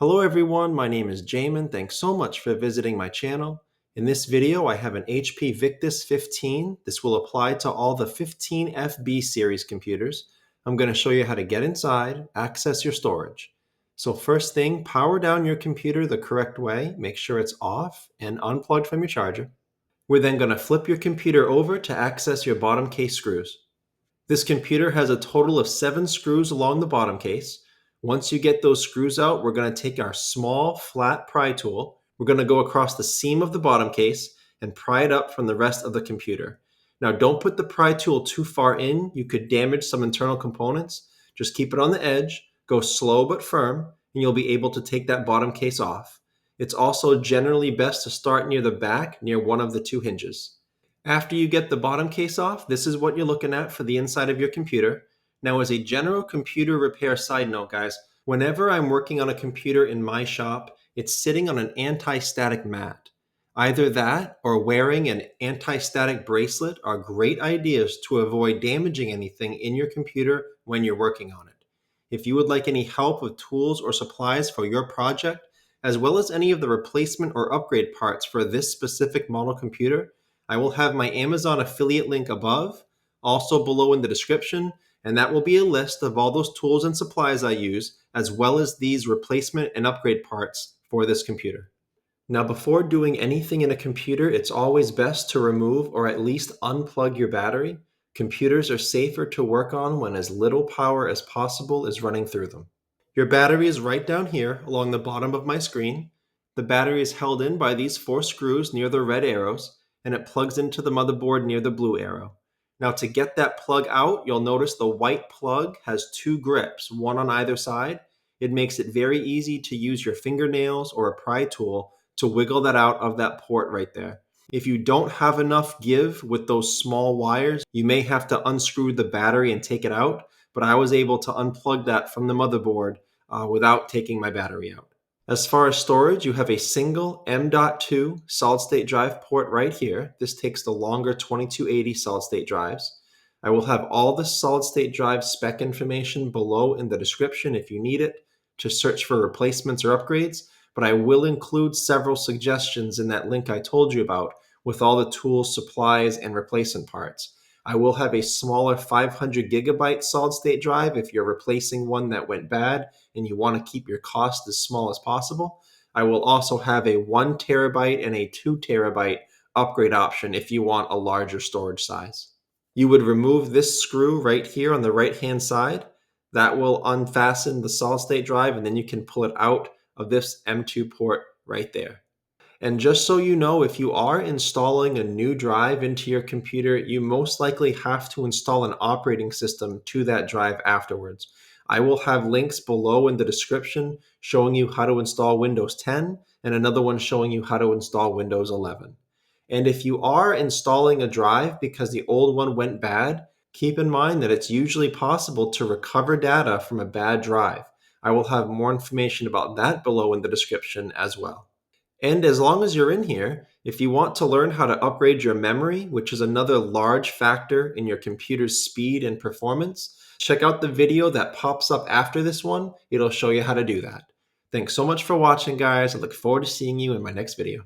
Hello everyone, my name is Jamin. Thanks so much for visiting my channel. In this video, I have an HP Victus 15. This will apply to all the 15FB series computers. I'm going to show you how to get inside, access your storage. So first thing, power down your computer the correct way. Make sure it's off and unplugged from your charger. We're then going to flip your computer over to access your bottom case screws. This computer has a total of 7 screws along the bottom case. Once you get those screws out, we're going to take our small flat pry tool. We're going to go across the seam of the bottom case and pry it up from the rest of the computer. Now don't put the pry tool too far in. You could damage some internal components. Just keep it on the edge, go slow but firm, and you'll be able to take that bottom case off. It's also generally best to start near the back, near one of the 2 hinges. After you get the bottom case off, this is what you're looking at for the inside of your computer. Now, as a general computer repair side note, guys, whenever I'm working on a computer in my shop, it's sitting on an anti-static mat. Either that or wearing an anti-static bracelet are great ideas to avoid damaging anything in your computer when you're working on it. If you would like any help with tools or supplies for your project, as well as any of the replacement or upgrade parts for this specific model computer, I will have my Amazon affiliate link above, also below in the description, and that will be a list of all those tools and supplies I use, as well as these replacement and upgrade parts for this computer. Now, before doing anything in a computer, it's always best to remove or at least unplug your battery. Computers are safer to work on when as little power as possible is running through them. Your battery is right down here along the bottom of my screen. The battery is held in by these 4 screws near the red arrows, and it plugs into the motherboard near the blue arrow. Now to get that plug out, you'll notice the white plug has 2 grips, one on either side. It makes it very easy to use your fingernails or a pry tool to wiggle that out of that port right there. If you don't have enough give with those small wires, you may have to unscrew the battery and take it out, but I was able to unplug that from the motherboard without taking my battery out. As far as storage, you have a single M.2 solid-state drive port right here. This takes the longer 2280 solid-state drives. I will have all the solid-state drive spec information below in the description if you need it to search for replacements or upgrades, but I will include several suggestions in that link I told you about with all the tools, supplies, and replacement parts. I will have a smaller 500 gigabyte solid-state drive if you're replacing one that went bad and you want to keep your cost as small as possible. I will also have a 1 terabyte and a 2 terabyte upgrade option if you want a larger storage size. You would remove this screw right here on the right-hand side. That will unfasten the solid-state drive, and then you can pull it out of this M.2 port right there. And just so you know, if you are installing a new drive into your computer, you most likely have to install an operating system to that drive afterwards. I will have links below in the description showing you how to install Windows 10 and another one showing you how to install Windows 11. And if you are installing a drive because the old one went bad, keep in mind that it's usually possible to recover data from a bad drive. I will have more information about that below in the description as well. And as long as you're in here, if you want to learn how to upgrade your memory, which is another large factor in your computer's speed and performance, check out the video that pops up after this one. It'll show you how to do that. Thanks so much for watching, guys. I look forward to seeing you in my next video.